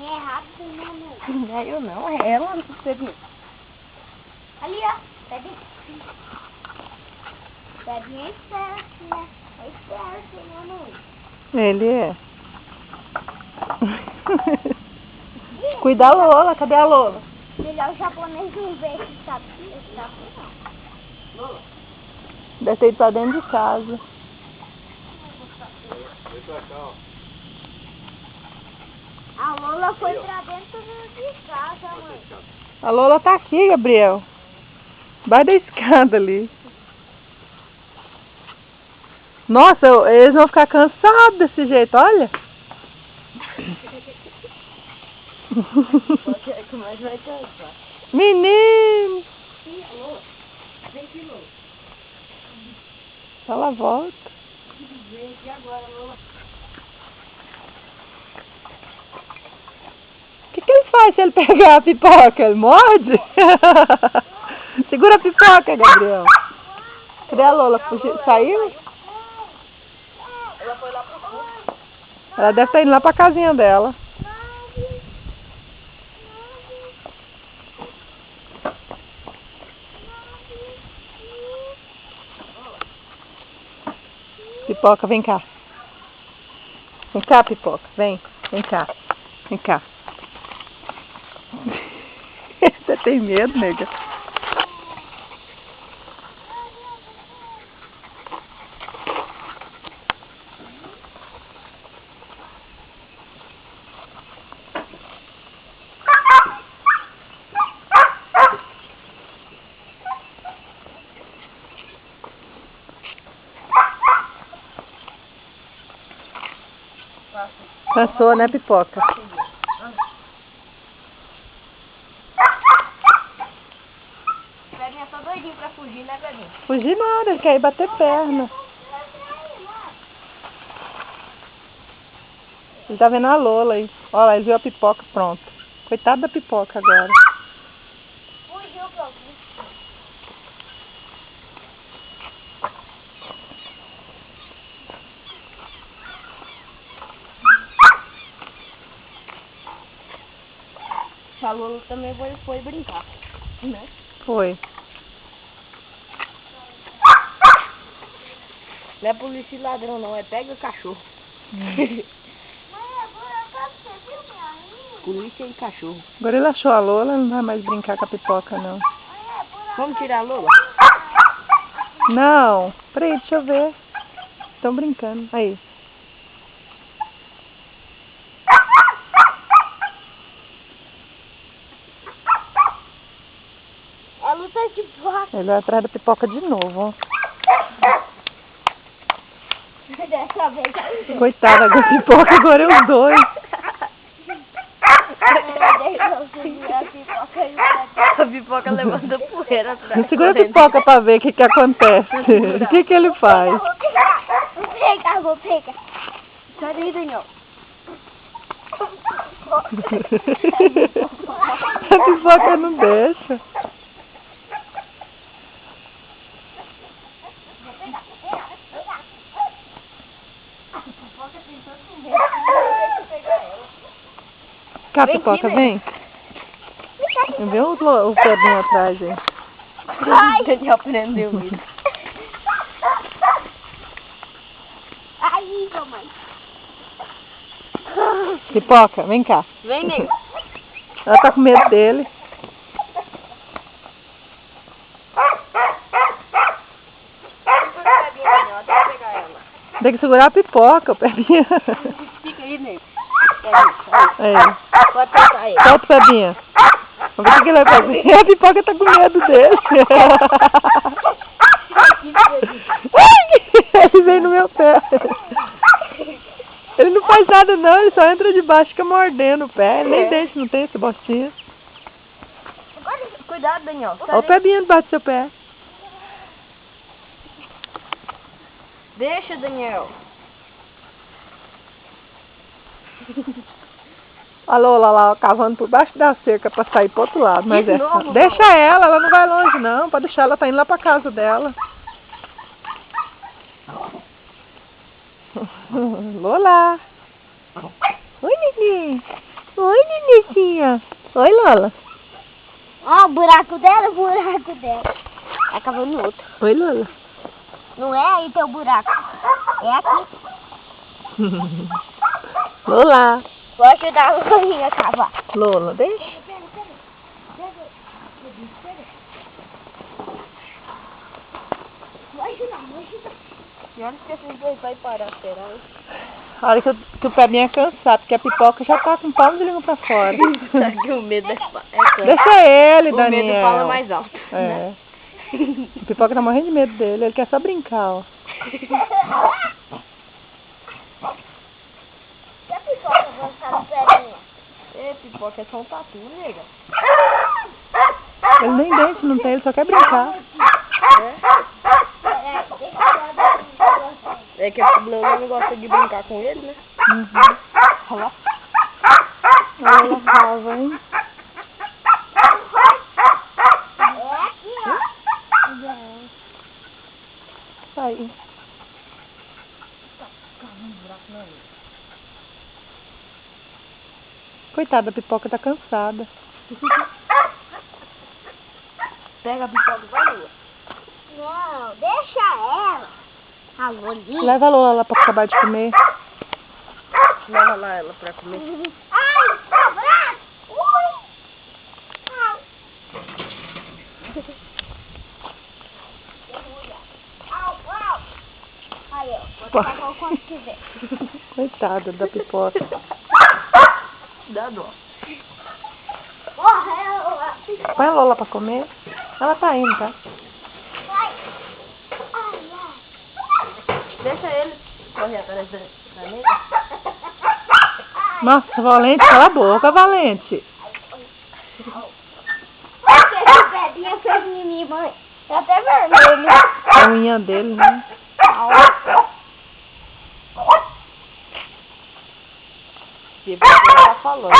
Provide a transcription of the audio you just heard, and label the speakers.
Speaker 1: é rápido, né, amor?
Speaker 2: Não é eu não, é ela.
Speaker 1: Ali, ó. Pebinha. Pebinha é esperto, né? É esperto, né, amor?
Speaker 2: Ele é. Cuida a Lola, cadê a Lola?
Speaker 1: Melhor o japonês não ver esse sapo não. Lola.
Speaker 2: Deve ter ido pra dentro de casa.
Speaker 3: Vem pra cá, ó.
Speaker 1: A Lola foi pra dentro de casa, mãe.
Speaker 2: A Lola tá aqui, Gabriel. Vai da escada ali. Nossa, eles vão ficar cansados desse jeito, olha.
Speaker 1: Mas vai cansar.
Speaker 2: Menino!
Speaker 1: Sim, Lola. Vem aqui, Lola.
Speaker 2: Ela volta.
Speaker 1: Vem aqui agora, Lola.
Speaker 2: O que ele faz se ele pegar a pipoca? Ele morde? Segura a pipoca, Gabriel. Cadê a Lola? Saiu?
Speaker 1: Ela foi lá pro fundo.
Speaker 2: Ela deve estar indo lá pra casinha dela. Pipoca, vem cá. Vem cá, pipoca. Vem. Vem cá. Vem cá. Você tem medo, nega? Cansou, né, pipoca?
Speaker 1: Peguinha, tô doidinho pra fugir, né, Peguinha?
Speaker 2: Fugir nada, ele quer ir bater perna. Ele tá vendo a Lola aí. Olha lá, ele viu a pipoca, pronto. Coitado da pipoca agora.
Speaker 1: Fugiu, pronto. A Lola também foi brincar, né?
Speaker 2: Foi.
Speaker 1: Não é polícia e ladrão não, é pega o cachorro. Polícia e cachorro.
Speaker 2: Agora ele achou a Lola, não vai mais brincar com a pipoca, não.
Speaker 1: Vamos tirar a Lola?
Speaker 2: Não, peraí, deixa eu ver. Estão brincando. Aí.
Speaker 1: A luta é de bosta.
Speaker 2: Ele vai atrás da pipoca de novo, ó.
Speaker 1: Dessa vez.
Speaker 2: Coitada da pipoca, agora é os dois.
Speaker 1: A pipoca levanta poeira atrás.
Speaker 2: Não segura a pipoca pra ver o que que acontece. O que que ele faz?
Speaker 1: Vou pegar. Sai daí, Daniel.
Speaker 2: A pipoca não deixa. Cá, pipoca, vem. Vê o Pedrinho atrás aí.
Speaker 1: Ai, Daniel prendeu ele. Ai, mamãe.
Speaker 2: Pipoca, vem cá.
Speaker 1: Vem, nego.
Speaker 2: Ela tá com medo dele. Tem que segurar a pipoca, o Pebinha.
Speaker 1: Fica aí, nego.
Speaker 2: Aí.
Speaker 1: Pode soltar ele.
Speaker 2: Solta o Pebinha. Vamos ver o que ele vai fazer. A pipoca tá com medo dele. Ele vem no meu pé. Ele não faz nada não, ele só entra debaixo e fica mordendo o pé. Ele nem deixa, não tem essa bostinha.
Speaker 1: Cuidado, Daniel.
Speaker 2: Olha o Pebinha debaixo do seu pé.
Speaker 1: Deixa, Daniel.
Speaker 2: A Lola lá, cavando por baixo da cerca pra sair pro outro lado. Mas
Speaker 1: De novo,
Speaker 2: deixa ela não vai longe não. Pode deixar, ela tá indo lá pra casa dela. Lola! Oi, neném! Oi, Lilicinha. Oi, Lola.
Speaker 1: Ó, o buraco dela, o buraco dela. Acabou no outro.
Speaker 2: Oi, Lola.
Speaker 1: Não é aí teu buraco. É aqui.
Speaker 2: Lola.
Speaker 1: Vou ajudar a Lolinha a cavar.
Speaker 2: Lola, deixa.
Speaker 1: Vou ajudar, vou ajudar.
Speaker 3: E onde que esses dois vai parar, será?
Speaker 2: A hora que o Pebinha cansar, porque a pipoca já tá com o palmo de língua pra fora.
Speaker 3: Que o medo é canto.
Speaker 2: Deixa ele,
Speaker 3: O
Speaker 2: Daniel.
Speaker 3: medo fala mais alto.
Speaker 2: É. O pipoca tá morrendo de medo dele, ele quer só brincar, ó.
Speaker 1: E a pipoca avançar no perinho?
Speaker 3: É, pipoca é só um tatu, nega.
Speaker 2: Ele nem dente não tem, ele só quer brincar.
Speaker 3: É que a Blana não gosta de brincar com ele, né?
Speaker 2: Uhum.
Speaker 3: Olha lá.
Speaker 2: Ela tava, hein?
Speaker 1: É aqui, ó.
Speaker 2: Aí. Coitada, a pipoca tá cansada.
Speaker 3: Pega a pipoca e vai lua.
Speaker 1: Não, deixa ela. A Lolinha.
Speaker 2: Leva a Lola lá pra acabar de comer.
Speaker 3: Leva lá ela pra comer.
Speaker 1: Ai, abraço. Ui. Ai. Au, au. Aí, ó. Vou tacar o quanto quiser.
Speaker 2: Coitada da pipoca.
Speaker 3: Dá dó.
Speaker 1: Morreu.
Speaker 2: Põe a Lola pra comer. Ela tá indo, tá?
Speaker 1: Vai. Ai, ai.
Speaker 3: Deixa ele correr atrás da nega.
Speaker 2: Nossa, Valente, cala a boca, Valente.
Speaker 1: Olha que esse Pebinha fez em mim, mãe. Tá até vermelho.
Speaker 2: A unha dele, né?
Speaker 3: Tipo, ela tá falando.